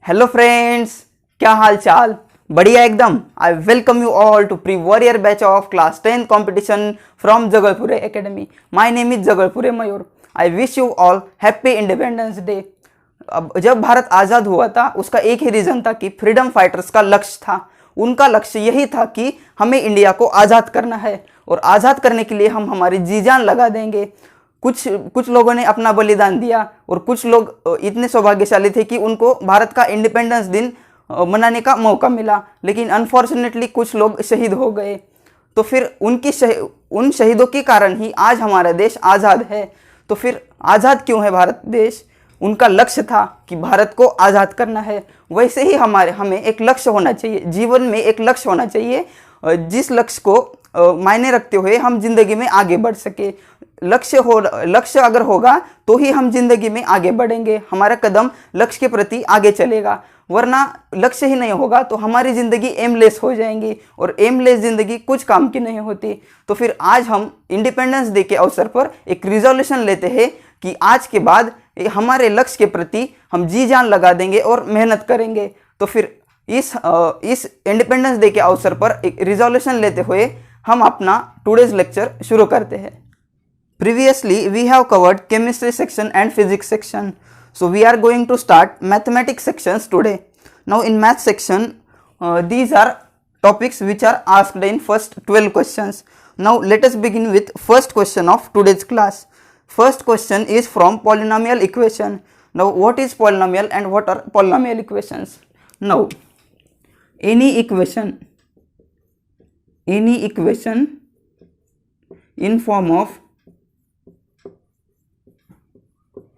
Hello friends, क्या हाल चाल? बढ़िया एकदम। I welcome you all to pre warrior batch of class 10 competition from Jagalpure academy. My name is Jagalpure Mayur. I wish you all happy independence day. अब जब भारत आज़ाद हुआ था उसका एक ही रीज़न था कि फ्रीडम फाइटर्स का लक्ष्य था। उनका लक्ष्य यही था कि हमें इंडिया को आज़ाद करना है और आज़ाद करने के लिए हम हमारी जी जान लगा देंगे। कुछ लोगों ने अपना बलिदान दिया और कुछ लोग इतने सौभाग्यशाली थे कि उनको भारत का इंडिपेंडेंस दिन मनाने का मौका मिला, लेकिन अनफॉर्चुनेटली कुछ लोग शहीद हो गए। तो फिर उन शहीदों के कारण ही आज हमारा देश आज़ाद है। तो फिर आज़ाद क्यों है भारत देश? उनका लक्ष्य था कि भारत को आज़ाद करना है। वैसे ही हमें एक लक्ष्य होना चाहिए, जीवन में एक लक्ष्य होना चाहिए जिस लक्ष्य को मायने रखते हुए हम जिंदगी में आगे बढ़ सके। लक्ष्य अगर होगा तो ही हम जिंदगी में आगे बढ़ेंगे, हमारा कदम लक्ष्य के प्रति आगे चलेगा। वरना लक्ष्य ही नहीं होगा तो हमारी ज़िंदगी एमलेस हो जाएंगी और एमलेस ज़िंदगी कुछ काम की नहीं होती। तो फिर आज हम इंडिपेंडेंस डे के अवसर पर एक रिजोल्यूशन लेते हैं कि आज के बाद हमारे लक्ष्य के प्रति हम जी जान लगा देंगे और मेहनत करेंगे। तो फिर इस इंडिपेंडेंस डे के अवसर पर एक रिजोल्यूशन लेते हुए हम अपना टुडेज लेक्चर शुरू करते हैं। Previously, we have covered chemistry section and physics section. So we are going to start mathematics sections today. Now in math section, these are topics which are asked in first 12 questions. Now let us begin with first question of today's class. First question is from polynomial equation. Now what is polynomial and what are polynomial equations? Now any equation in form of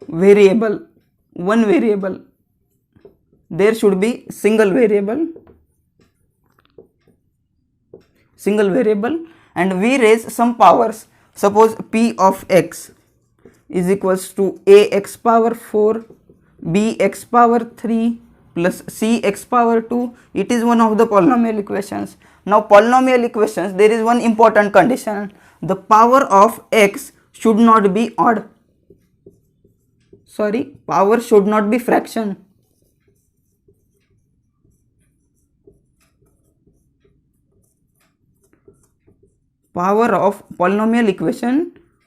one variable, there should be single variable, and we raise some powers. Suppose p of x is equals to ax power 4, bx power 3 plus cx power 2. It is one of the polynomial equations. Now polynomial equations, there is one important condition: the power of x should not be odd. Power should not be fraction. Power of polynomial equation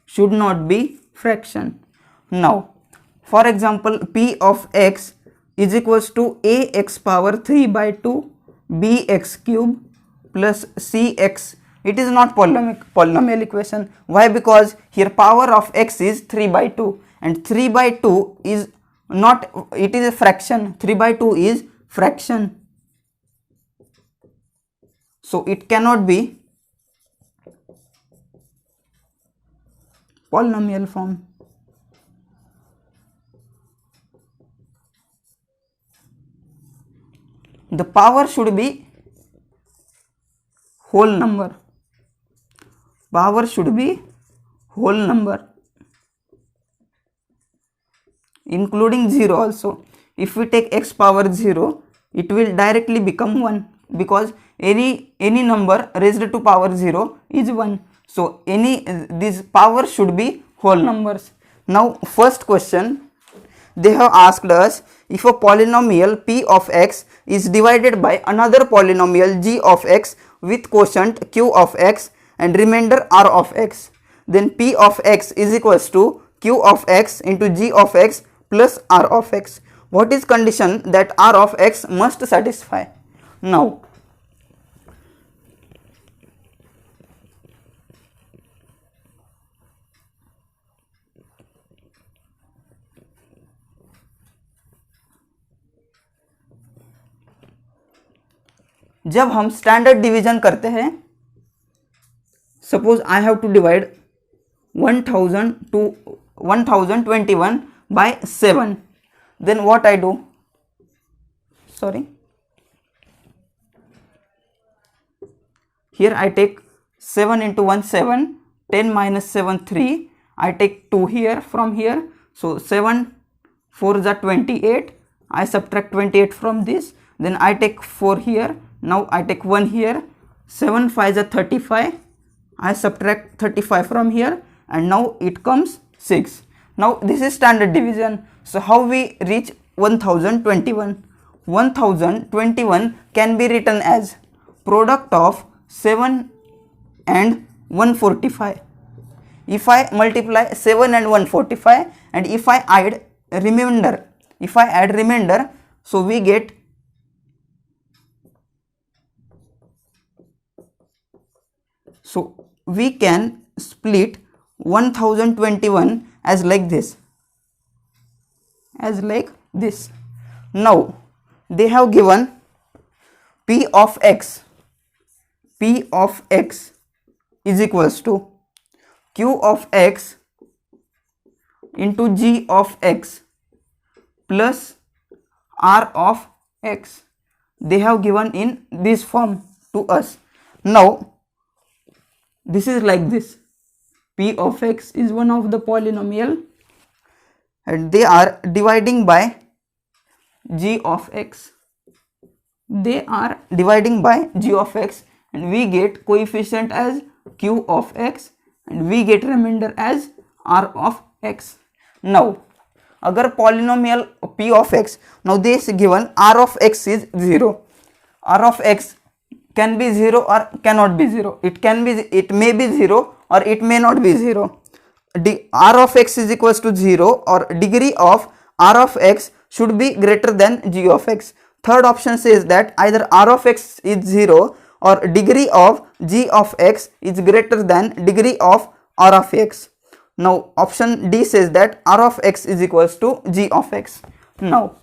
should not be fraction. Now, for example, p of x is equals to ax power 3 by 2 bx cube plus cx. It is not polynomial equation. Why? Because here power of x is 3 by 2. And 3 by 2 is not, it is a fraction. 3 by 2 is fraction. So it cannot be polynomial form. The power should be whole number. Power should be whole number, including 0 also. If we take x power 0, it will directly become 1 because any number raised to power 0 is 1. So this power should be whole numbers. Now first question, they have asked us, if a polynomial p of x is divided by another polynomial g of x with quotient q of x and remainder r of x, then p of x is equals to q of x into g of x plus r of x. What is condition that r of x must satisfy? Now जब हम standard division करते हैं, suppose I have to divide 1021 by 7, then what I do? Here I take 7 into 1 7, 10 minus 7 3, I take 2 here from here, so 7 4 is 28, I subtract 28 from this, then I take 4 here, now I take 1 here, 7 5 is 35, I subtract 35 from here, and now it comes 6. Now this is standard division. So how we reach 1021? 1021 can be written as product of 7 and 145. If I multiply 7 and 145 and if I add remainder, so we get we can split 1021 as like this. Now they have given P of x is equals to Q of x into G of x plus R of x. They have given in this form to us. Now this is like this. P of x is one of the polynomial and they are dividing by G of x. And we get coefficient as Q of x and we get remainder as R of x. Now agar polynomial P of x, now this given R of x is 0. R of x can be 0 or cannot be 0. It may be 0 or it may not be 0. R of x is equals to 0 or degree of R of x should be greater than G of x. Third option says that either R of x is 0 or degree of G of x is greater than degree of R of x. Now option D says that R of x is equals to G of x. Now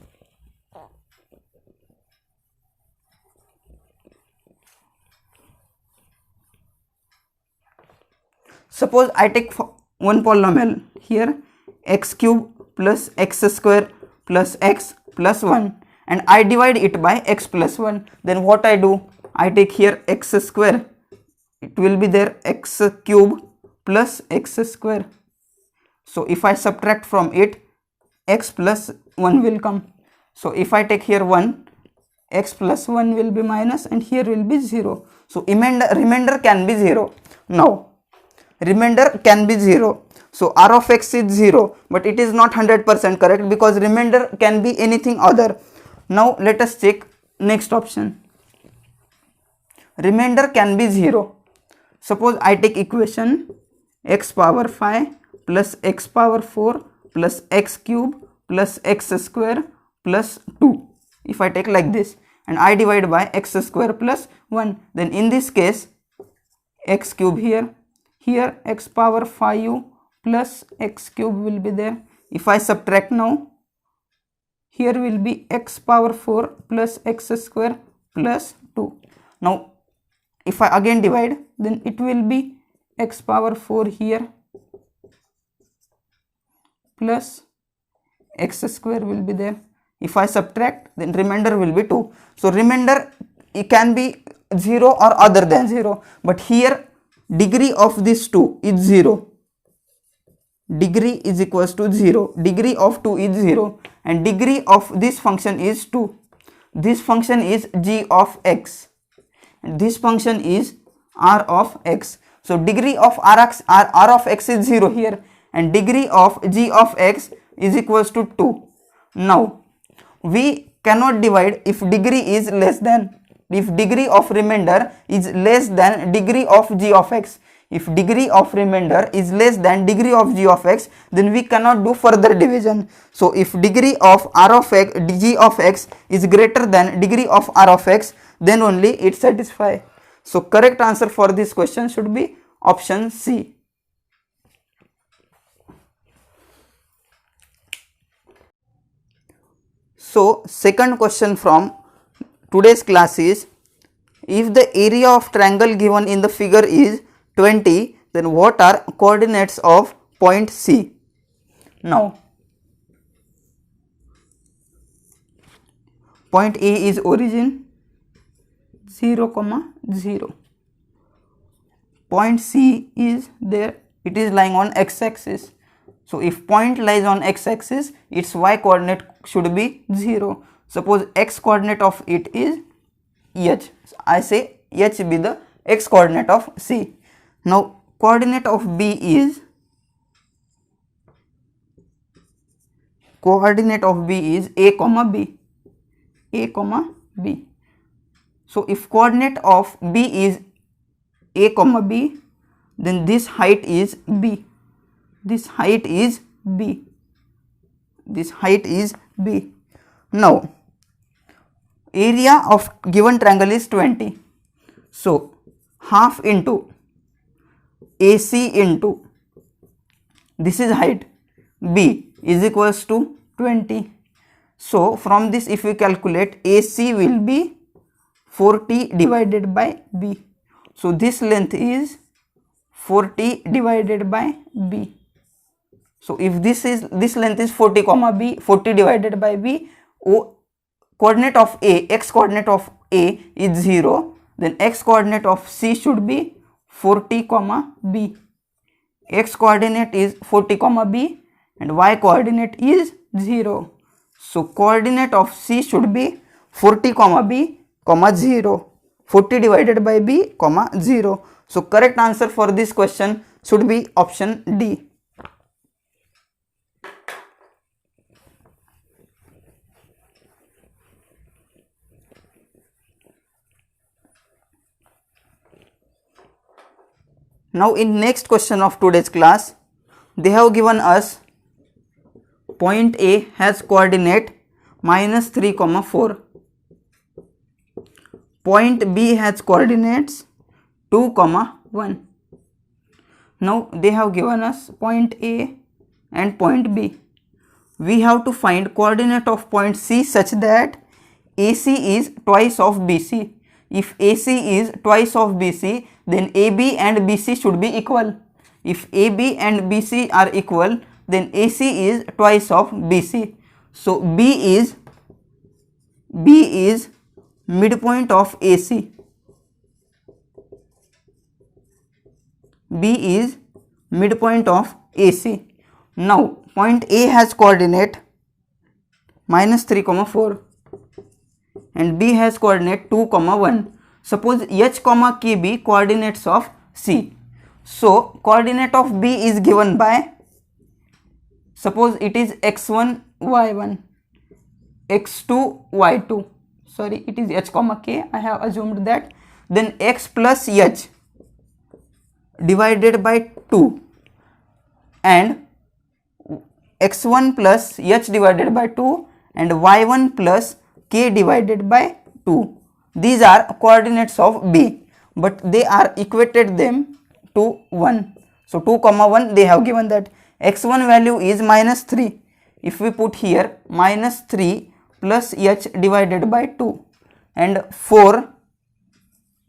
suppose I take one polynomial here, x cube plus x square plus x plus 1 and I divide it by x plus 1. Then what I do? I take here x square, it will be there x cube plus x square. So if I subtract from it, x plus 1 will come. So if I take here 1, x plus 1 will be minus and here will be 0. So remainder can be 0. Now remainder can be 0. So R of x is 0, but it is not 100% correct because remainder can be anything other. Now let us check next option. Remainder can be 0. Suppose I take equation x power 5 plus x power 4 plus x cube plus x square plus 2. If I take like this and I divide by x square plus 1, then in this case x cube here x power 5 plus x cube will be there. If I subtract now, here will be x power 4 plus x square plus 2. Now if I again divide, then it will be x power 4 here plus x square will be there. If I subtract, then remainder will be 2. So remainder it can be 0 or other than 0, but here degree of this 2 is 0. Degree is equals to 0. Degree of 2 is 0 and degree of this function is 2. This function is g of x and this function is r of x. So degree of r of x is 0 here and degree of g of x is equals to 2. Now we cannot divide if degree is less than, if degree of remainder is less than degree of g of x. If degree of remainder is less than degree of g of x, then we cannot do further division. So if degree of r of x, g of x is greater than degree of r of x, then only it satisfies. So correct answer for this question should be option C. So second question from today's class is, if the area of triangle given in the figure is 20, then what are coordinates of point C? Now point A is origin 0, 0. Point C is there, it is lying on x-axis. So if point lies on x-axis, its y coordinate should be 0. Suppose x coordinate of it is h. I say h be the x coordinate of C. Now coordinate of B is a, B. a comma b. So if coordinate of b is a comma b, then this height is b. This height is b. This height is b. Now area of given triangle is 20. So half into AC into this is height b is equals to 20. So from this if we calculate, AC will be 40 divided by b. So this length is 40 divided by b. So if this length is 40 comma b, 40 divided by b, coordinate of a, x coordinate of a is 0, then x coordinate of c should be 40 comma b. X coordinate is 40 comma b and y coordinate is 0. So coordinate of c should be 40 comma b comma 0. 40 divided by b comma 0. So correct answer for this question should be option D. Now in next question of today's class, they have given us point A has coordinate -3, 4. Point B has coordinates 2, 1. Now they have given us point A and point B. We have to find coordinate of point C such that AC is twice of BC. If AC is twice of BC, then AB and BC should be equal. If AB and BC are equal, then AC is twice of BC. So B is midpoint of AC. B is midpoint of AC. Now point A has coordinate -3, 4 and B has coordinate 2, 1. Suppose H, K be coordinates of C. So coordinate of B is given by, suppose it is x1, y1, x2, y2. Sorry, it is H, K. I have assumed that. Then x plus H divided by 2 and x1 plus H divided by 2 and y1 plus K divided by 2. These are coordinates of B, but they are equated them to 1. So 2, 1 they have given that x1 value is -3. If we put here -3 plus H divided by 2 and 4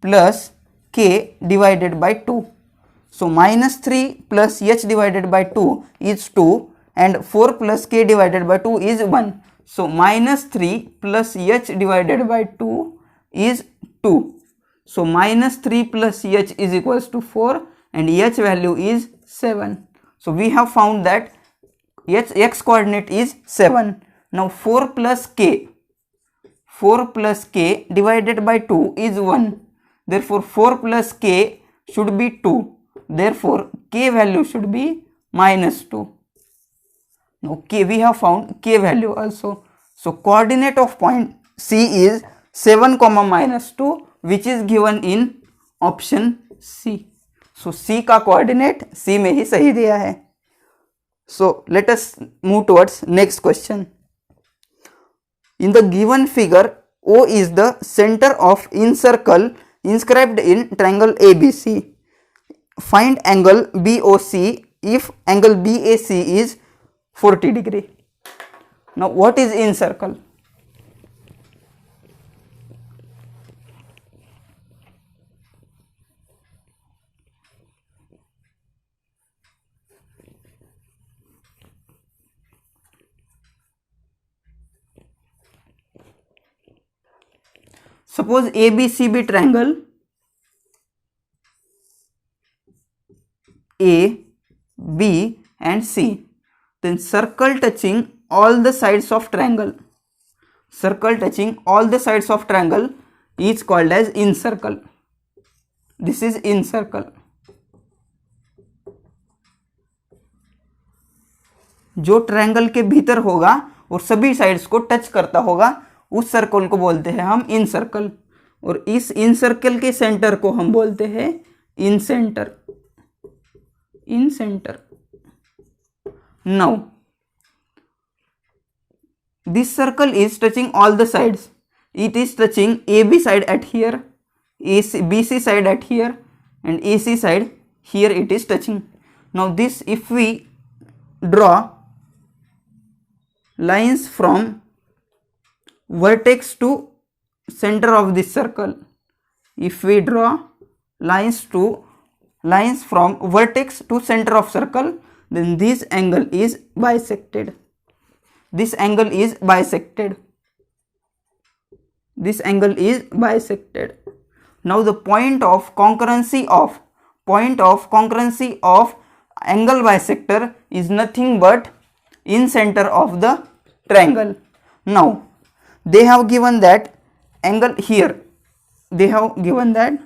plus K divided by 2. So -3 plus H divided by 2 is 2 and 4 plus K divided by 2 is 1. So -3 plus H divided by 2 is 2. So -3 plus H is equals to 4 and H value is 7. So we have found that x coordinate is 7. Now 4 plus K divided by 2 is 1. Therefore 4 plus K should be 2. Therefore K value should be -2. Now we have found K value also. So coordinate of point C is 7, -2, which is given in option C. So C का coordinate C में ही सही दिया है. So let us move towards next question. In the given figure, O is the center of incircle inscribed in triangle ABC. Find angle BOC if angle BAC is 40 degree. Now what is incircle? Suppose ABCB triangle, A, B and C, then circle touching all the sides of triangle. Circle touching all the sides of triangle is called as incircle. This is incircle. जो triangle के भीतर होगा और सभी sides को touch करता होगा उस सर्कल को बोलते हैं हम इन सर्कल, और इस इन सर्कल के सेंटर को हम बोलते हैं incentre, incentre. Now this circle is touching all the sides. It is touching AB side at here, BC side at here, and AC side here it is touching. Now this, if we draw lines from vertex to center of this circle, if we draw lines from vertex to center of circle, then this angle is bisected. This angle is bisected. This angle is bisected. Now the point of concurrency of angle bisector is nothing but in center of the triangle. Now they have given that angle here. They have given that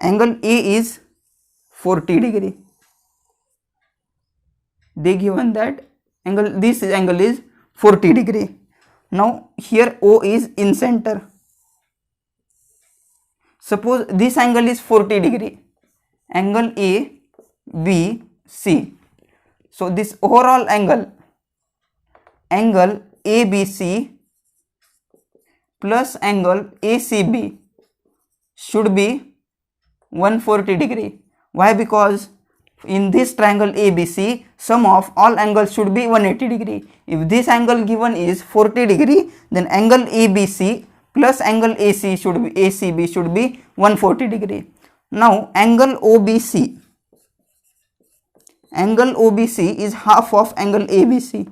angle A is 40 degree. They given that angle, this angle is 40 degree. Now here O is in center. Suppose this angle is 40 degree, angle A B C. So this overall angle ABC plus angle ACB should be 140 degree. Why? Because in this triangle ABC, sum of all angles should be 180 degree. If this angle given is 40 degree, then angle ABC plus angle ACB should be 140 degree. Now angle OBC is half of angle ABC,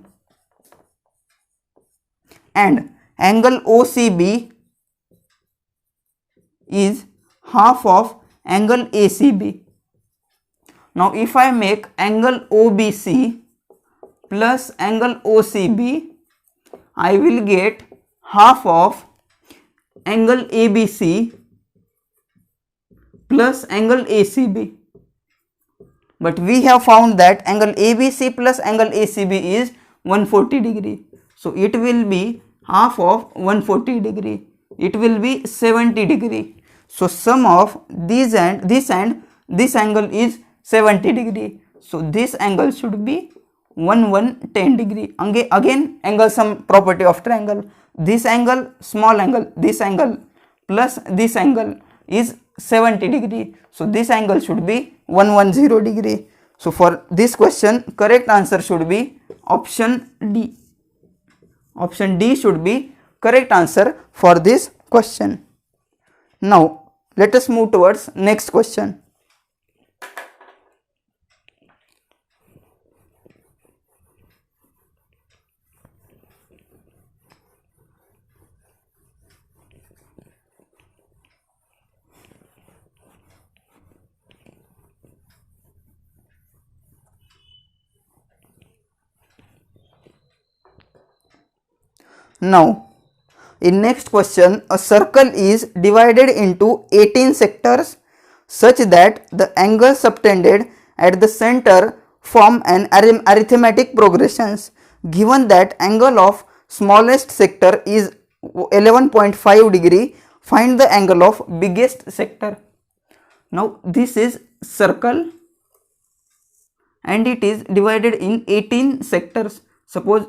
and angle OCB is half of angle ACB. Now if I make angle OBC plus angle OCB, I will get half of angle ABC plus angle ACB. But we have found that angle ABC plus angle ACB is 140 degree. So it will be half of 140 degree. It will be 70 degree. So sum of this angle is 70 degree. So this angle should be 110 degree. Again angle sum property of triangle. This angle, small angle, this angle plus this angle is 70 degree. So this angle should be 110 degree. So for this question, correct answer should be option D. Option D should be correct answer for this question. Now let us move towards next question. Now in next question, a circle is divided into 18 sectors such that the angles subtended at the center form an arithmetic progressions. Given that angle of smallest sector is 11.5 degree, find the angle of biggest sector. Now this is circle and it is divided in 18 sectors. Suppose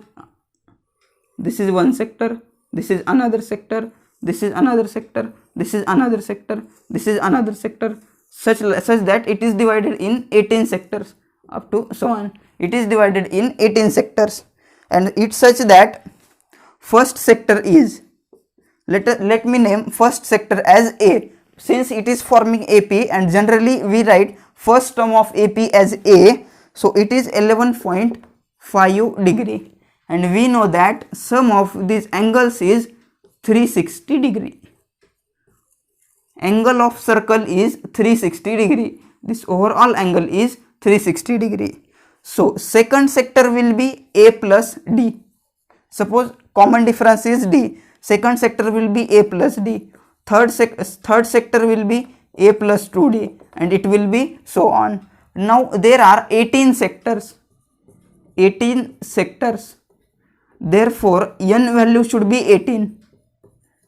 this is one sector, this is another sector, this is another sector, this is another sector, this is another sector, such that it is divided in 18 sectors up to so on. It is divided in 18 sectors, and it's such that first sector is, let me name first sector as A, since it is forming AP and generally we write first term of AP as A, so it is 11.5 degree. And we know that sum of these angles is 360 degree. Angle of circle is 360 degree. This overall angle is 360 degree. So second sector will be A plus D. Suppose common difference is D. Second sector will be A plus D. Third sector will be A plus 2D, and it will be so on. Now there are 18 sectors. 18 sectors. Therefore, n value should be 18.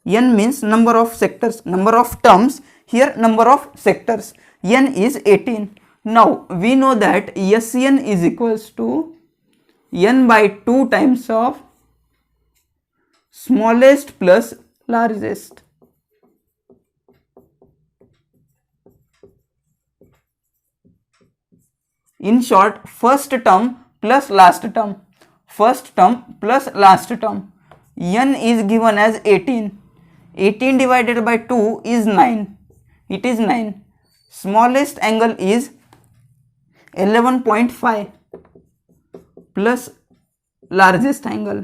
N means number of sectors, number of terms, here number of sectors. N is 18. Now, we know that Sn is equals to n by 2 times of smallest plus largest. In short, first term plus last term. First term plus last term. N is given as 18. 18 divided by 2 is 9. It is 9. Smallest angle is 11.5 plus largest angle.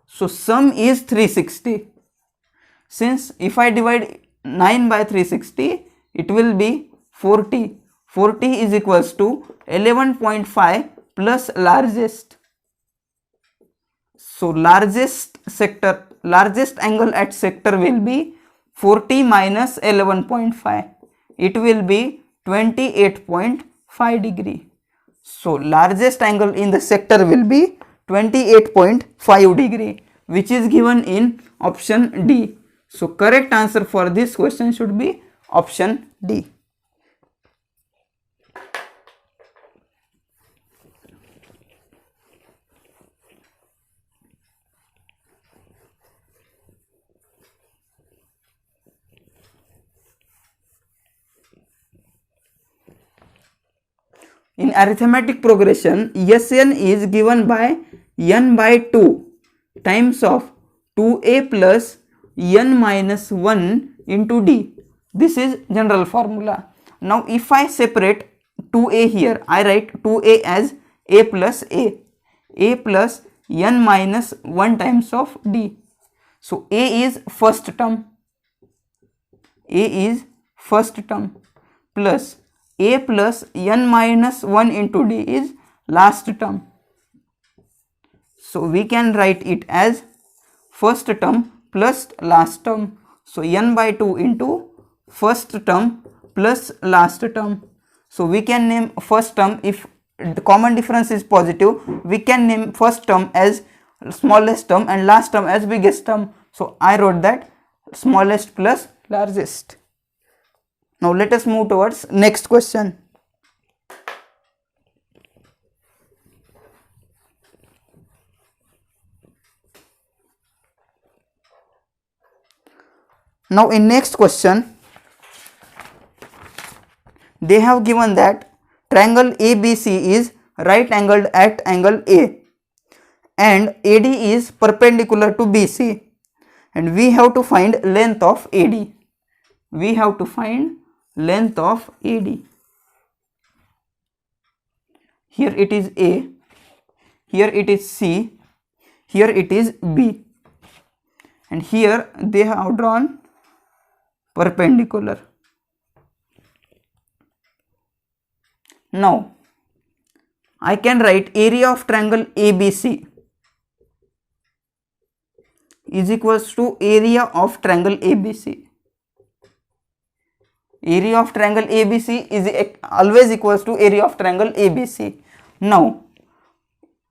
So sum is 360. Since if I divide 9 by 360, it will be 40. 40 is equals to 11.5 plus largest. So largest sector, largest angle at sector will be 40 minus 11.5. It will be 28.5 degree. So largest angle in the sector will be 28.5 degree, which is given in option D. So correct answer for this question should be option D. In arithmetic progression, Sn is given by n by 2 times of 2a plus n minus 1 into d. This is general formula. Now if I separate 2a here, I write 2a as a plus n minus 1 times of d. So a is first term, plus a plus n minus 1 into d is last term. So we can write it as first term plus last term. So n by 2 into first term plus last term. So we can name first term, if the common difference is positive, we can name first term as smallest term and last term as biggest term. So I wrote that smallest plus largest. Now let us move towards next question. Now in next question, they have given that triangle ABC is right angled at angle A and AD is perpendicular to BC, and we have to find length of AD. We have to find length of AD. Here it is A, here it is C, here it is B, and here they have drawn perpendicular. Now I can write area of triangle ABC is equals to area of triangle ABC. Area of triangle ABC is always equals to area of triangle ABC. Now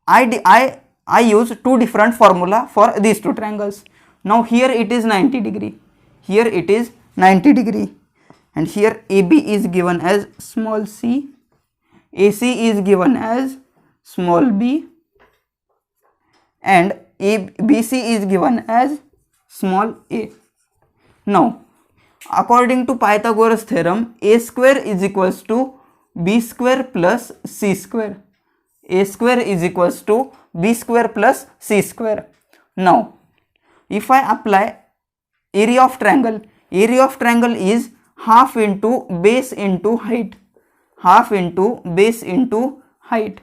I use two different formula for these two triangles. Now here it is 90 degree, here it is 90 degree, and here AB is given as small c, AC is given as small b, and BC is given as small a. Now according to Pythagoras theorem, a square is equals to b square plus c square. A square is equals to b square plus c square. Now if I apply area of triangle is half into base into height, half into base into height.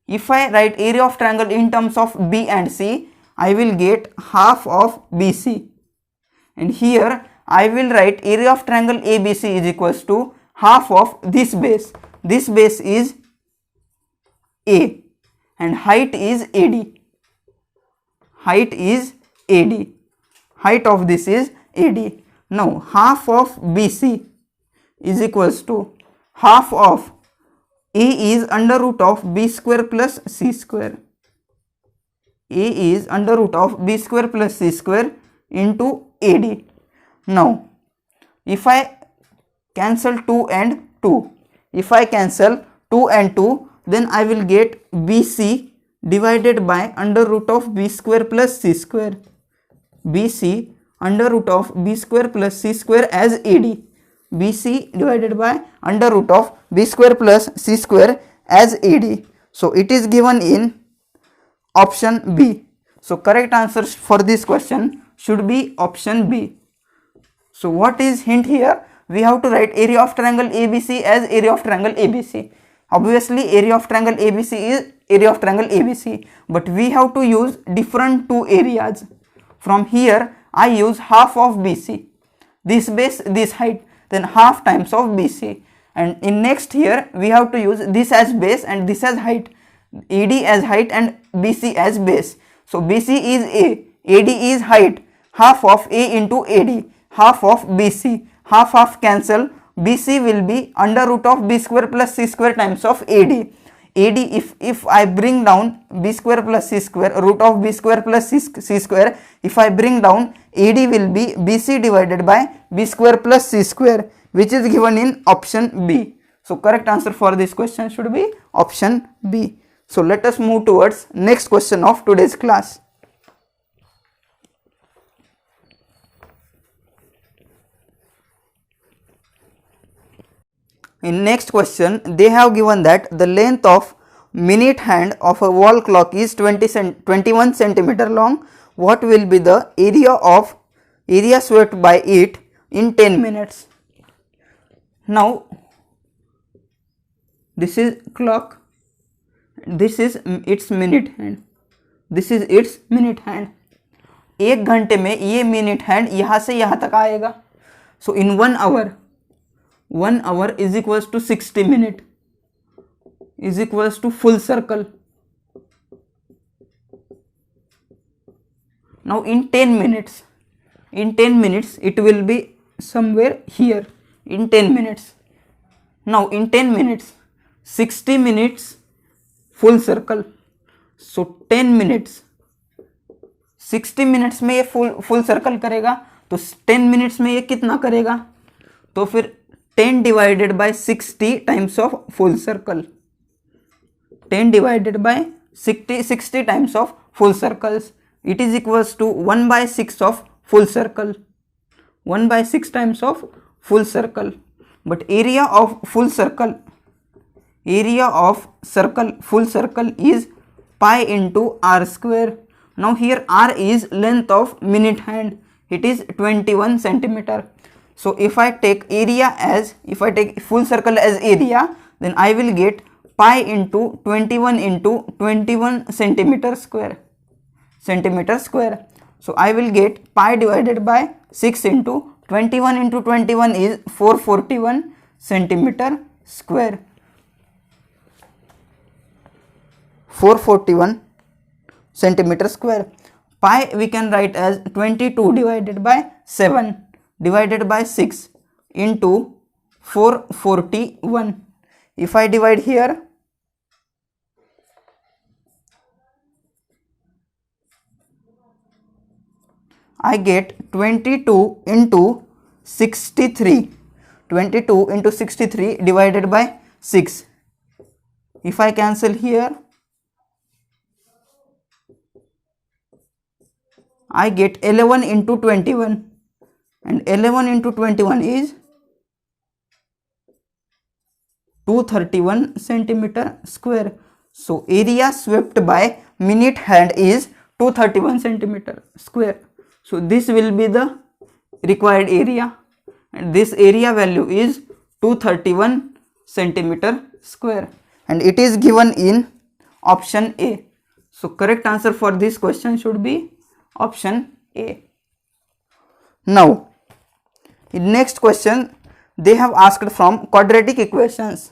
If I write area of triangle in terms of B and C, I will get half of BC, and here I will write area of triangle ABC is equals to half of this base. This base is A and height is AD. Height is AD. Height of this is AD. Now, half of BC is equals to half of A is under root of b square plus c square. A is under root of b square plus c square into AD. Now, if I cancel 2 and 2, if I cancel 2 and 2, then I will get BC divided by under root of b square plus c square. BC under root of b square plus c square as AD. BC divided by under root of b square plus c square as AD. So it is given in option B. So correct answer for this question should be option B. So what is hint here? We have to write area of triangle ABC as area of triangle ABC. Obviously area of triangle ABC is area of triangle ABC, but we have to use different two areas. From here I use half of BC, this base, this height, then half times of BC, and in next here we have to use this as base and this as height, AD as height and BC as base. So BC is A, AD is height, half of A into AD, half of BC, half cancel, BC will be under root of b square plus c square times of AD. AD, if I bring down b square plus c square, root of b square plus c square, if I bring down, AD will be BC divided by b square plus c square, which is given in option B. So correct answer for this question should be option B. So let us move towards next question of today's class. In next question, they have given that the length of minute hand of a wall clock is 21 centimeter long. What will be the area swept by it in 10 minutes? Now, this is clock, this is its minute hand, this is its minute hand. एक घंटे में ये minute hand यहाँ से यहाँ तक आएगा. So in 1 hour, 1 hour is equals to 60 minute is equals to full circle. Now in 10 minutes, it will be somewhere here in 10 minutes. Now in 10 minutes, 60 minutes full circle. So 10 minutes, 60 minutes में ये full circle करेगा, तो 10 minutes में ये कितना करेगा? तो फिर 10 divided by 60 times of full circle, 10 divided by 60 times of full circles, it is equals to 1/6 of full circle, 1/6 times of full circle. But area of full circle, full circle is pi into r square. Now here r is length of minute hand, it is 21 centimeter. So if I take full circle as area, then I will get pi into 21 centimeter square. So I will get pi divided by 6 into 21 is 441 centimeter square. 441 centimeter square. Pi we can write as 22 divided by 7 divided by 6 into 441. If I divide here, I get 22 into 63. 22 into 63 divided by 6. If I cancel here, I get 11 into 21, and 11 into 21 is 231 centimeter square. So area swept by minute hand is 231 centimeter square. So this will be the required area, and this area value is 231 centimeter square, and it is given in option A. So correct answer for this question should be option A. Now in next question they have asked from quadratic equations.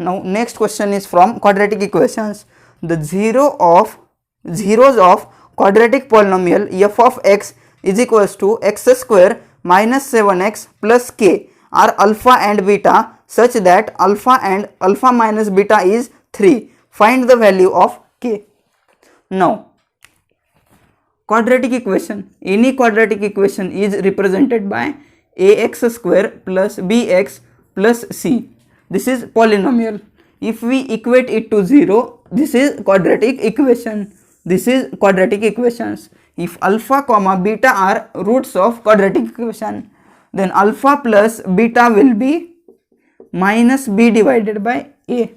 Now next question is from quadratic equations. The zeros of quadratic polynomial f of x is equals to x square minus 7x plus k are alpha and beta such that alpha and alpha minus beta is 3. Find the value of k. Now quadratic equation, any quadratic equation is represented by ax square plus bx plus c. This is polynomial. If we equate it to 0, this is quadratic equation. This is quadratic equations. If alpha comma beta are roots of quadratic equation, then alpha plus beta will be minus b divided by a.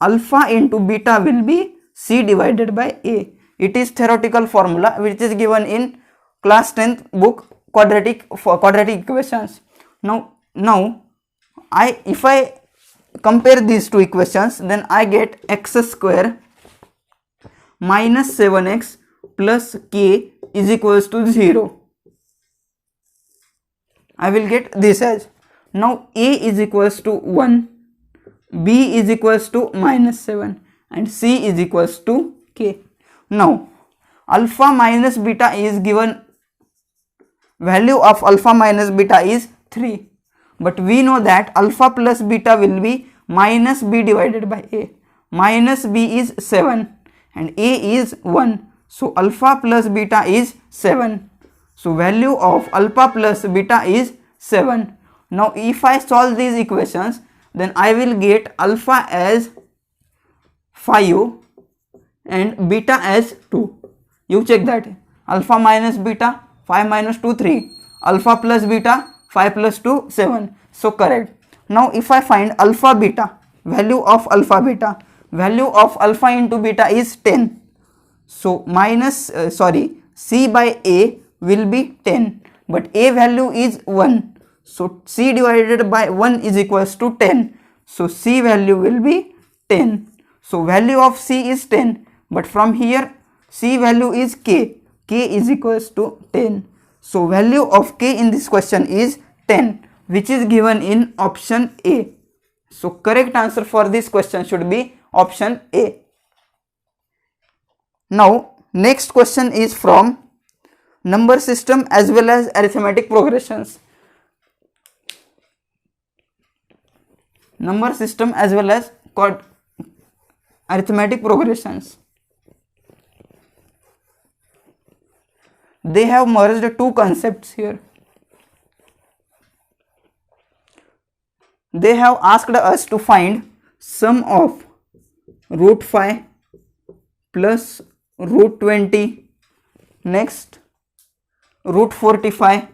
Alpha into beta will be c divided by a. It is theoretical formula which is given in class 10th book quadratic equations. Now if I compare these two equations, then I get x square minus 7x plus k is equals to 0. I will get this as, now a is equals to 1, b is equals to minus 7 and c is equals to k. Now alpha minus beta is given, value of alpha minus beta is 3, but we know that alpha plus beta will be minus b divided by a. Minus b is 7 and a is 1, so alpha plus beta is 7. So value of alpha plus beta is 7. Now if I solve these equations, then I will get alpha as 5 and beta as 2. You check that. Alpha minus beta, 5 minus 2 3, alpha plus beta 5 plus 2 7. So correct. Now if I find alpha beta, value of alpha beta, value of alpha into beta is 10. So minus c by a will be 10, but a value is 1, so c divided by 1 is equals to 10. So c value will be 10. So value of c is 10, but from here c value is k is equals to 10. So value of k in this question is 10, which is given in option A. So correct answer for this question should be option A. Now next question is from number system as well as arithmetic progressions. Number system as well as arithmetic progressions. They have merged two concepts here. They have asked us to find sum of root 5 plus root 20, next root 45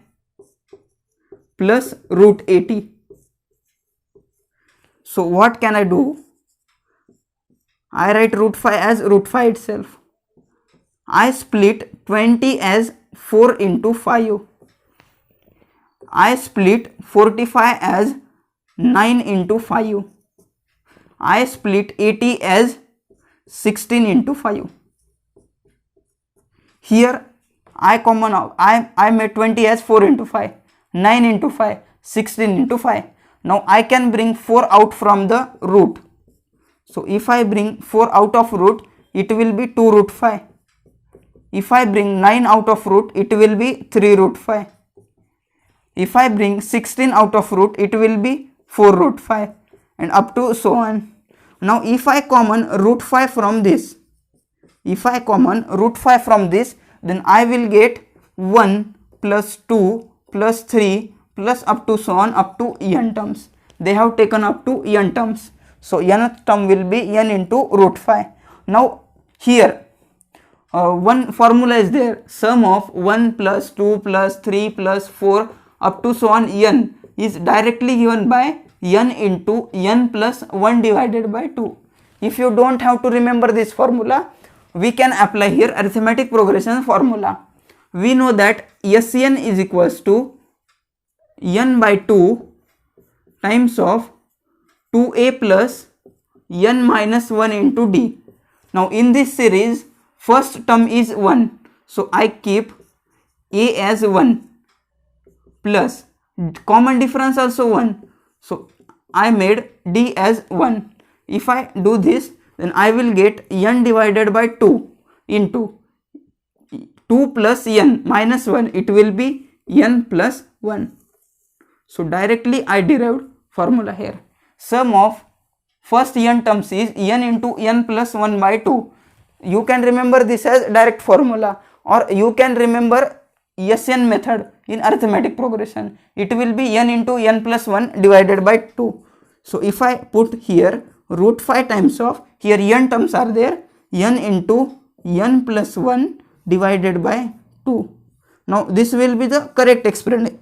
plus root 80. So what can I do? I write root 5 as root 5 itself. I split 20 as 4 into 5. I split 45 as 9 into 5. I split 80 as 16 into 5. Here I common out. I made 20 as 4 into 5, 9 into 5, 16 into 5. Now I can bring 4 out from the root. So if I bring 4 out of root, it will be 2 root 5. If I bring 9 out of root, it will be 3 root 5. If I bring 16 out of root, it will be 4 root 5 and up to so on. Now if I common root 5 from this, then I will get 1 plus 2 plus 3 plus up to so on up to n terms. They have taken up to n terms. So nth term will be n into root 5. Now here one formula is there, sum of 1 plus 2 plus 3 plus 4 up to so on n is directly given by n into n plus 1 divided by 2. If you don't have to remember this formula, we can apply here arithmetic progression formula. We know that Sn is equals to n by 2 times of 2a plus n minus 1 into d. Now in this series, first term is 1, so I keep a as 1 plus common difference also 1, so I made d as 1. If I do this, then I will get n divided by 2 into 2 plus n minus 1. It will be n plus 1. So directly I derived formula here. Sum of first n terms is n into n plus 1 by 2. You can remember this as direct formula, or you can remember SN method in arithmetic progression. It will be n into n plus 1 divided by 2. So if I put here root 5 times of, here n terms are there, n into n plus 1 divided by 2. Now this will be the correct expression,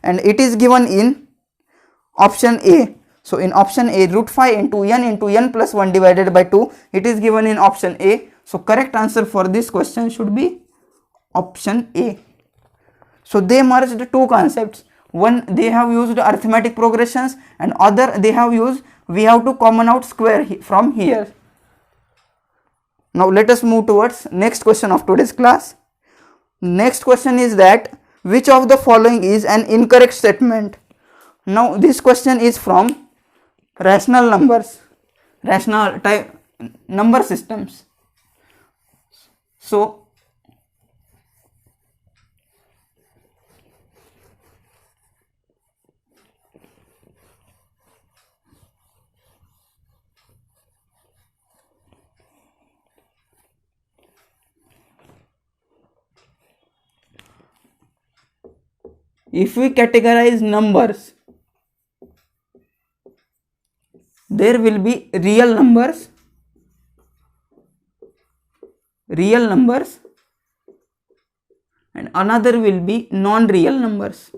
and it is given in option A. So in option A, root 5 into n plus 1 divided by 2, it is given in option A. So correct answer for this question should be option A. So they merged two concepts. One, they have used arithmetic progressions, and other they have used, we have to common out square from here. Now let us move towards next question of today's class. Next question is that which of the following is an incorrect statement? Now this question is from rational numbers, rational type number systems. So if we categorize numbers, there will be real numbers, and another will be non-real numbers.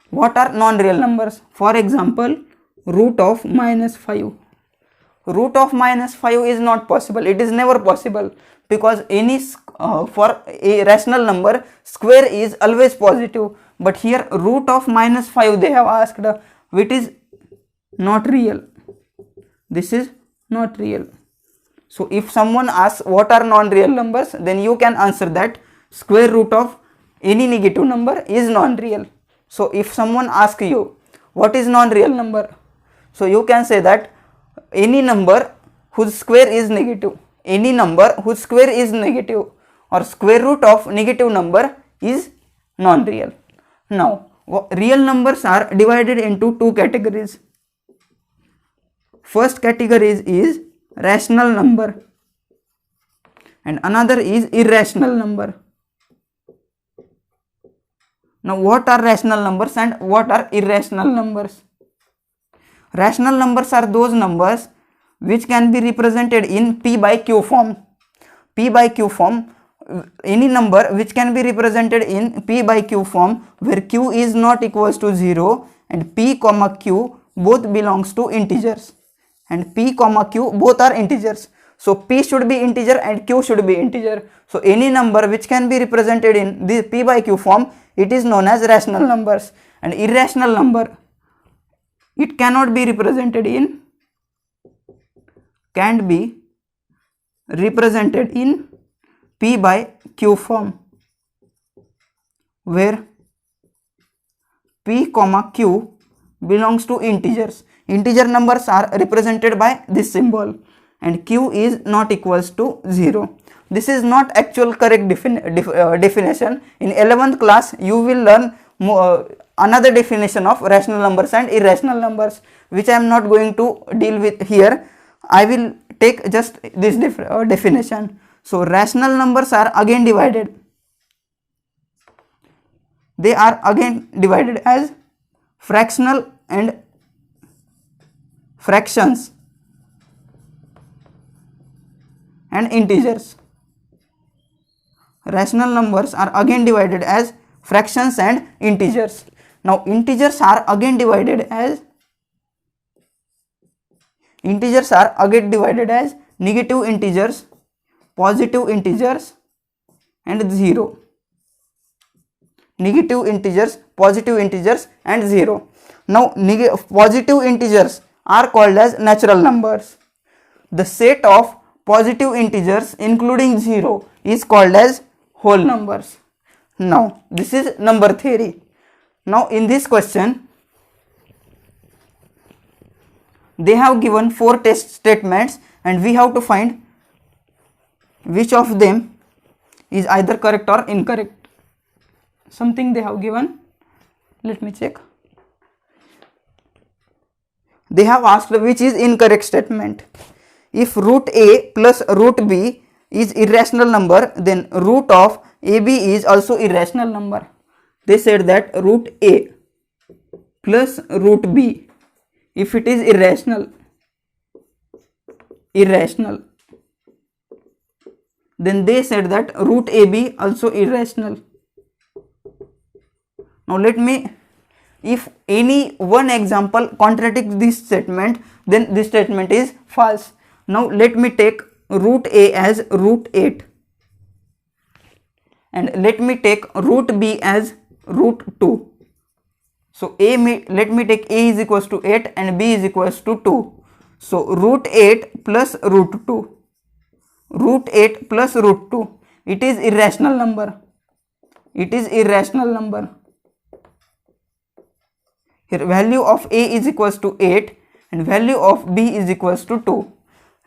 What are non-real numbers? For example, root of minus 5. Root of minus 5 is not possible. It is never possible, because any for a rational number, square is always positive. But here root of minus 5 they have asked, which is not real. This is not real. So if someone asks what are non-real numbers, then you can answer that square root of any negative number is non-real. So if someone asks you what is non-real number, so you can say that any number whose square is negative, any number whose square is negative, or square root of negative number is non-real. Now real numbers are divided into two categories. First category is rational number, and another is irrational number. Now what are rational numbers and what are irrational numbers? Rational numbers are those numbers which can be represented in P by Q form. P by Q form, any number which can be represented in P by Q form where Q is not equals to 0 and P comma Q both belongs to integers, and P comma Q both are integers. So P should be integer and Q should be integer. So any number which can be represented in the P by Q form, it is known as rational numbers. And irrational number, it cannot be represented in, can be represented in P by Q form where P comma Q belongs to integers. Integer numbers are represented by this symbol, and Q is not equals to 0. This is not actual correct definition. In 11th class you will learn another definition of rational numbers and irrational numbers, which I am not going to deal with here. I will take just this definition. So rational numbers are again divided. They are again divided as fractional and fractions and integers. Rational numbers are again divided as fractions and integers. Now integers are again divided as negative integers, positive integers and 0. Negative integers, positive integers and 0. Now positive integers are called as natural numbers. The set of positive integers including 0 is called as whole numbers. Now this is number theory. Now in this question they have given 4 test statements and we have to find which of them is either correct or incorrect. Something they have given, let me check. They have asked which is incorrect statement. If root a plus root b is irrational number, then root of ab is also irrational number. They said that root a plus root b, if it is irrational, then they said that root ab also irrational. Now let me, if any one example contradicts this statement, then this statement is false. Now let me take root a as root 8 and let me take root b as root 2. So let me take a is equals to 8 and b is equals to 2. So root 8 plus root 2. Root 8 plus root 2. It is irrational number. It is irrational number. Here value of a is equals to 8 and value of b is equals to 2.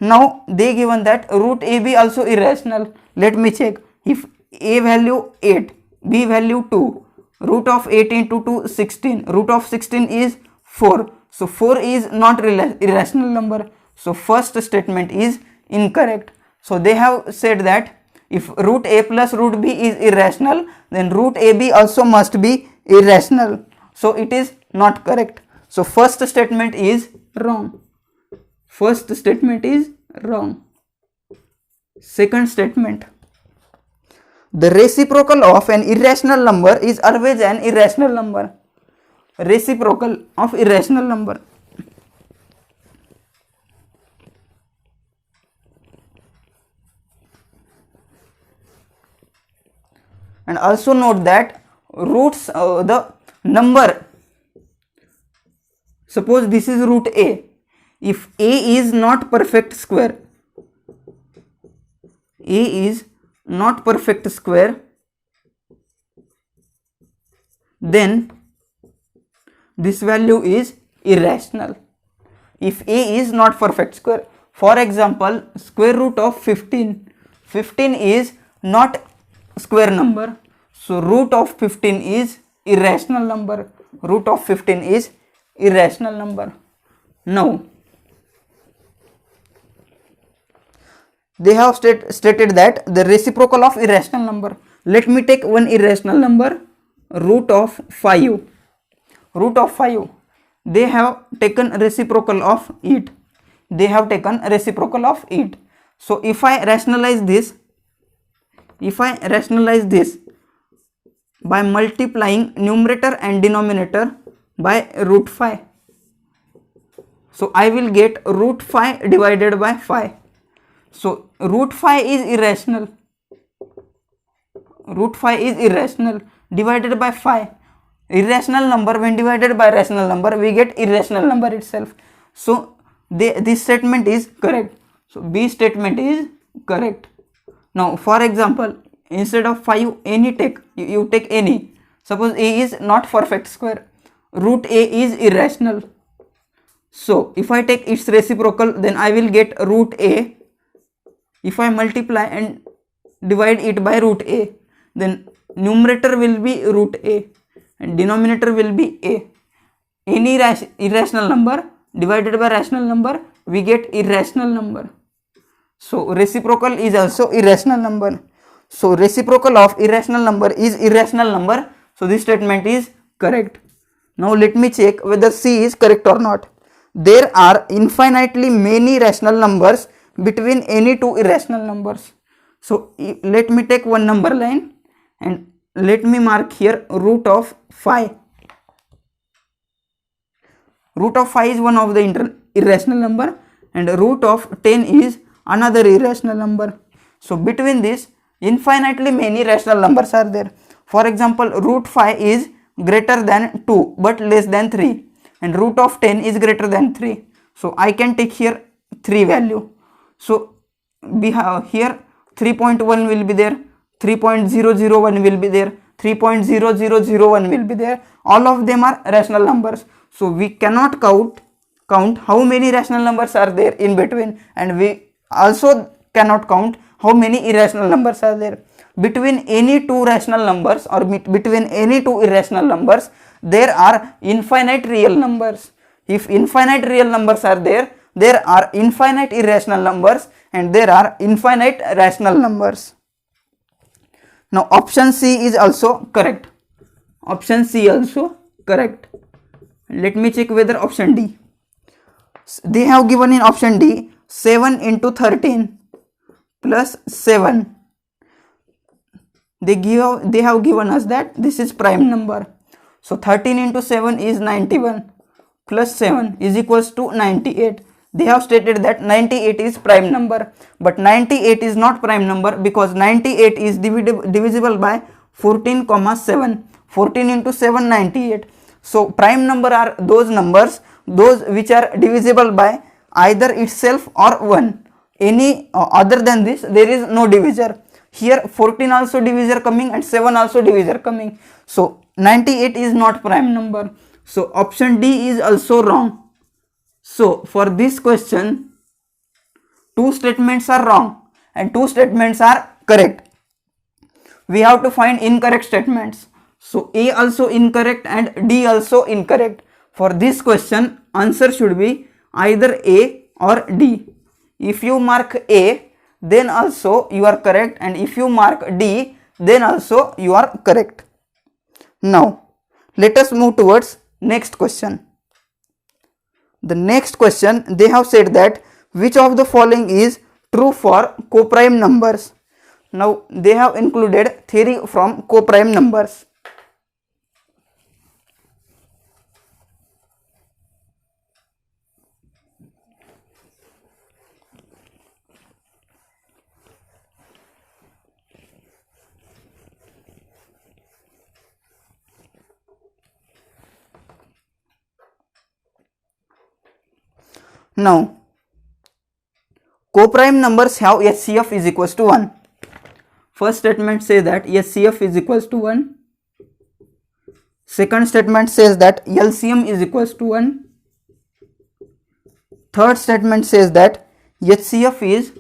Now they given that root ab also irrational. Let me check. If a value 8, b value 2, root of 8 into 2 16, root of 16 is 4. So 4 is not irrational number. So first statement is incorrect. So they have said that if root a plus root b is irrational, then root ab also must be irrational. So it is not correct. So first statement is wrong. First statement is wrong. Second statement. The reciprocal of an irrational number is always an irrational number. Reciprocal of irrational number. And also note that roots, the number, suppose this is root a. If a is not perfect square, a is not perfect square, then this value is irrational. If a is not perfect square, for example, square root of 15, 15 is not square number, so root of 15 is irrational number. Root of 15 is irrational number. Now they have stated that the reciprocal of irrational number. Let me take one irrational number, root of 5. Root of 5. They have taken reciprocal of it. They have taken reciprocal of it. So if I rationalize this, by multiplying numerator and denominator by root 5, so I will get root 5 divided by 5. So root 5 is irrational. Root 5 is irrational divided by 5. Irrational number when divided by rational number, we get irrational number itself. So this statement is correct. So B statement is correct. Now for example, instead of 5, any take, you take any. Suppose a is not perfect square, root a is irrational. So if I take its reciprocal, then I will get root a. If I multiply and divide it by root a, then numerator will be root a and denominator will be a. Any irrational number divided by rational number, we get irrational number. So reciprocal is also irrational number. So reciprocal of irrational number is irrational number. So this statement is correct. Now let me check whether C is correct or not. There are infinitely many rational numbers between any two irrational numbers. So let me take one number line and let me mark here root of 5. Root of 5 is one of the irrational number and root of 10 is another irrational number. So between this, infinitely many rational numbers are there. For example, root 5 is greater than 2 but less than 3 and root of 10 is greater than 3. So I can take here 3 value. So we have here 3.1 will be there, 3.001 will be there. 3.0001 will be there. All of them are rational numbers. So we cannot count how many rational numbers are there in between, and we also cannot count how many irrational numbers are there. Between any two rational numbers or between any two irrational numbers, there are infinite real numbers. If infinite real numbers are there, there are infinite irrational numbers and there are infinite rational numbers. Now option C is also correct. Option C also correct. Let me check whether option D. They have given in option D 7 into 13 plus 7. They have given us that this is prime number. So 13 into 7 is 91 plus 7 is equals to 98. They have stated that 98 is prime number, but 98 is not prime number because 98 is divisible by 14, 7. 14 into 7, 98. So prime number are those numbers, those which are divisible by either itself or 1. Any other than this, there is no divisor. Here 14 also divisor coming and 7 also divisor coming. So 98 is not prime number. So option D is also wrong. So for this question, two statements are wrong and two statements are correct. We have to find incorrect statements. So A also incorrect and D also incorrect. For this question, answer should be either A or D. If you mark A, then also you are correct, and if you mark D, then also you are correct. Now let us move towards next question. The next question, they have said that which of the following is true for coprime numbers. Now they have included theory from coprime numbers. Now, coprime numbers have HCF is equals to 1. First statement says that HCF is equals to 1. Second statement says that LCM is equals to 1. Third statement says that HCF is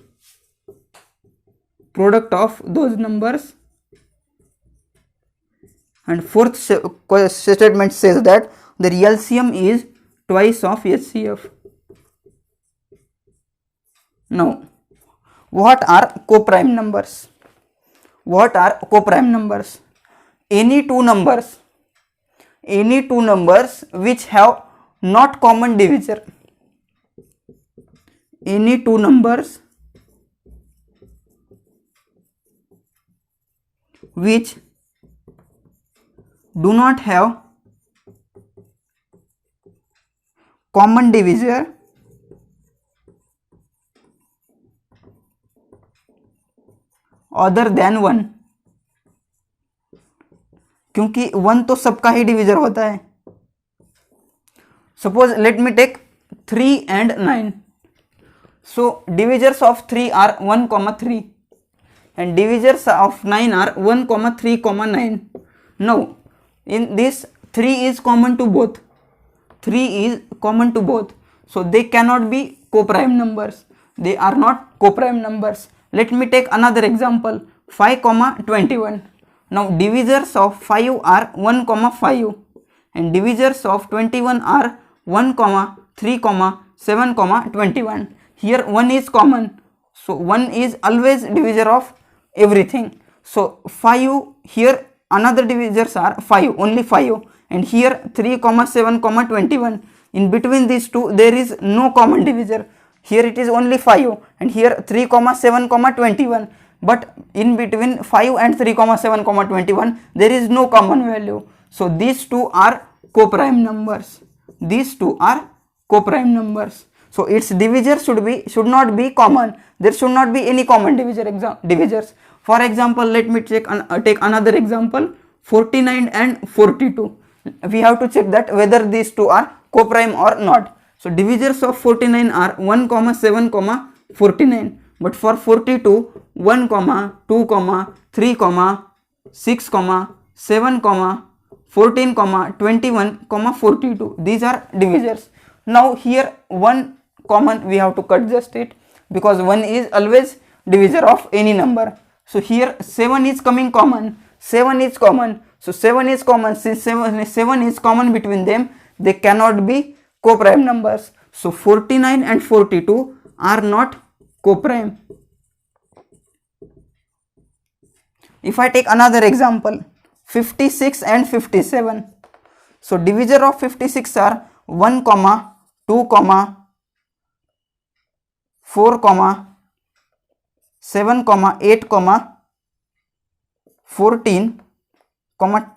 product of those numbers. And fourth statement says that the LCM is twice of HCF. Now, what are coprime numbers? What are coprime numbers? Any two numbers which have not common divisor. Any two numbers which do not have common divisor other than 1, क्योंकि 1 तो सबका ही divisor होता है. Suppose let me take 3 and 9. So divisors of 3 are 1, 3 and divisors of 9 are 1, 3, 9. Now in this 3 is common to both. 3 is common to both. So they cannot be coprime numbers. They are not coprime numbers. Let me take another example, 5, 21. Now divisors of 5 are 1, 5 and divisors of 21 are 1, 3, 7, 21. Here 1 is common. So 1 is always divisor of everything. So 5, here another divisors are 5, only 5, and here 3, 7, 21. In between these two there is no common divisor. Here it is only 5 and here 3, 7, 21. But in between 5 and 3, 7, 21 there is no common value. So these two are coprime numbers. These two are coprime numbers. So its divisor should not be common. There should not be any common divisors. For example, let me take another example, 49 and 42. We have to check that whether these two are coprime or not. So divisors of 49 are 1, 7, 49. But for 42, 1, 2, 3, 6, 7, 14, 21, 42. These are divisors. Now here one common we have to cut just it, because 1 is always divisor of any number. So here 7 is coming common, 7 is common. So 7 is common. Since 7 is common between them, they cannot be co-prime numbers. So 49 and 42 are not co-prime. If I take another example, 56 and 57. So divisor of 56 are 1, 2, 4, 7, 8, 14,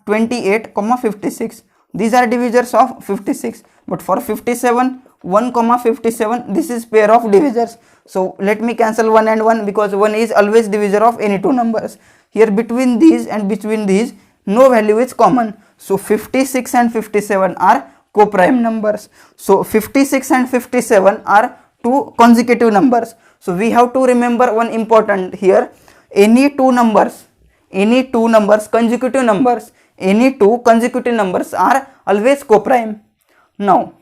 28, 56. These are divisors of 56. But for 57, 1, 57, this is pair of divisors. So let me cancel 1 and 1, because 1 is always divisor of any two numbers. Here between these and between these, no value is common. So 56 and 57 are co-prime numbers. So 56 and 57 are two consecutive numbers. So we have to remember one important here. Any two consecutive numbers are always co-prime. Now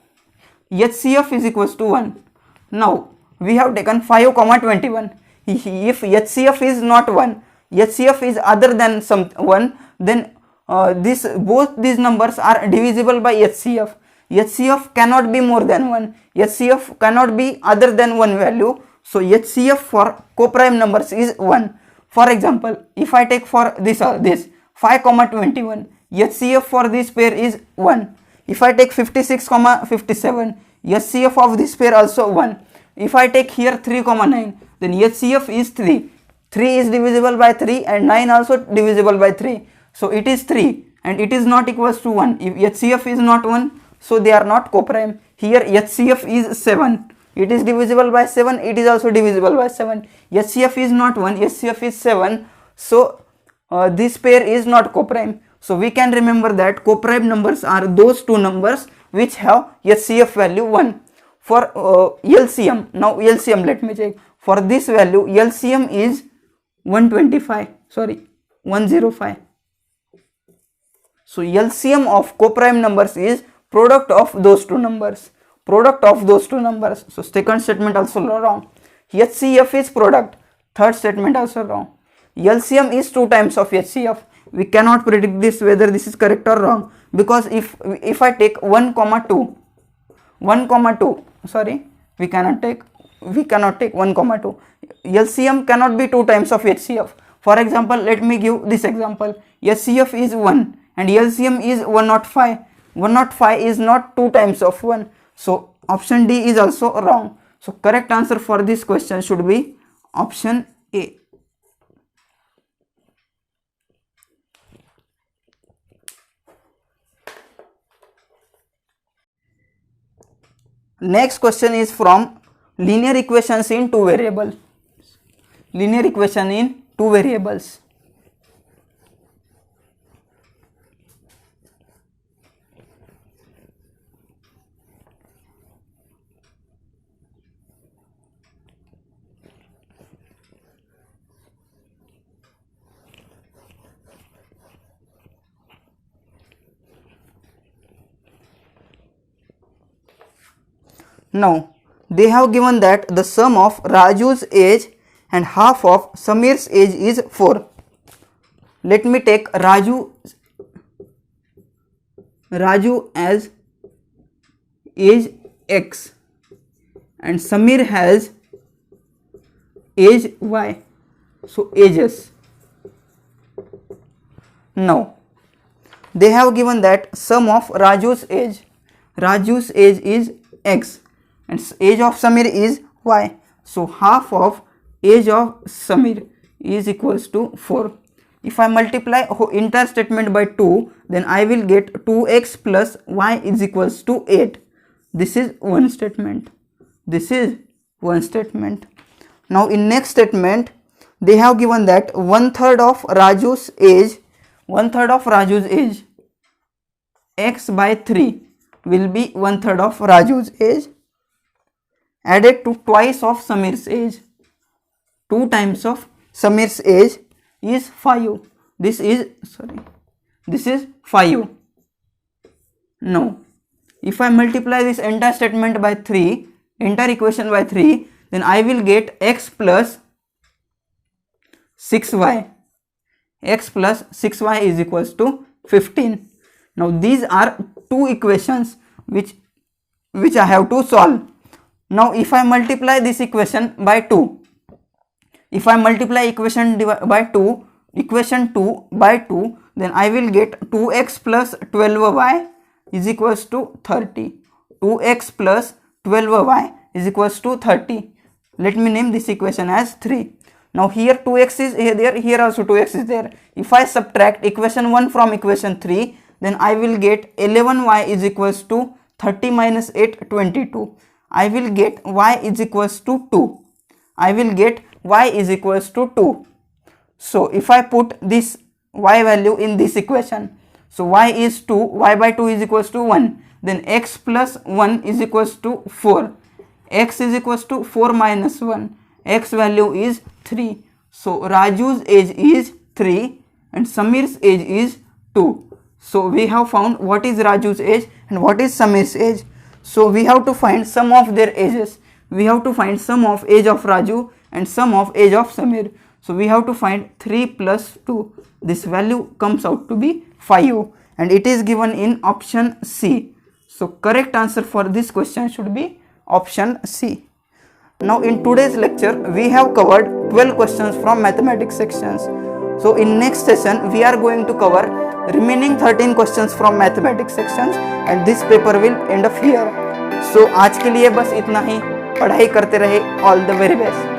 HCF is equals to 1. Now we have taken 5, 21. If HCF is not 1, HCF is other than 1, then both these numbers are divisible by HCF. HCF cannot be more than 1. HCF cannot be other than one value. So HCF for co-prime numbers is 1. For example, if I take for this 5, 21, HCF for this pair is 1. If I take 56, 57, HCF of this pair also 1. If I take here 3, 9, then HCF is 3. 3 is divisible by 3 and 9 also divisible by 3. So it is 3 and it is not equals to 1. If HCF is not 1, so they are not co-prime. Here HCF is 7. It is divisible by 7. It is also divisible by 7. HCF is not 1. HCF is 7. So this pair is not co-prime. So we can remember that co-prime numbers are those two numbers which have HCF value 1. For LCM, now LCM let me check. For this value LCM is 105. So LCM of co-prime numbers is product of those two numbers. So second statement also wrong. HCF is product. Third statement also wrong. LCM is 2 times of HCF. We cannot predict this whether this is correct or wrong, because if I take 1, 2, we cannot take 1, 2. LCM cannot be 2 times of HCF. For example, let me give this example. HCF is 1 and LCM is 105. 105 is not 2 times of 1. So option D is also wrong. So correct answer for this question should be option A. Next question is from linear equations in two variables. Linear equation in two variables. Now they have given that the sum of Raju's age and half of Samir's age is 4. Let me take Raju as age X and Samir has age Y. So ages. Now they have given that sum of Raju's age is X and age of Samir is Y. So half of age of Samir is equals to 4. If I multiply entire statement by 2, then I will get 2x plus y is equals to 8. This is one statement. Now in next statement, they have given that 1/3 of Raju's age, x by 3 will be 1/3 of Raju's age added to twice of Samir's age. 2 times of Samir's age is 5. This is this is 5. Now, if I multiply this entire statement by 3, entire equation by 3, then I will get x plus 6y. X plus 6y is equals to 15. Now, these are two equations which I have to solve. Now, if I multiply this equation by 2, if I multiply equation by 2 by 2, then I will get 2x plus 12y is equals to 30. 2x plus 12y is equals to 30. Let me name this equation as 3. Now here 2x is there, here also 2x is there. If I subtract equation 1 from equation 3, then I will get 11y is equals to 30 minus 8, 22. I will get y is equals to 2. I will get y is equals to 2. So if I put this y value in this equation, so y is 2, y by 2 is equals to 1. Then x plus 1 is equals to 4. X is equals to 4 minus 1. X value is 3. So Raju's age is 3 and Samir's age is 2. So we have found what is Raju's age and what is Samir's age. So we have to find sum of their ages. We have to find sum of age of Raju and sum of age of Samir. So we have to find 3 plus 2. This value comes out to be 5 and it is given in option C. So correct answer for this question should be option C. Now in today's lecture we have covered 12 questions from mathematics sections. So in next session we are going to cover remaining 13 questions from mathematics sections and this paper will end up here. So आज के लिए बस इतना ही. पढ़ाई करते रहे. All the very best.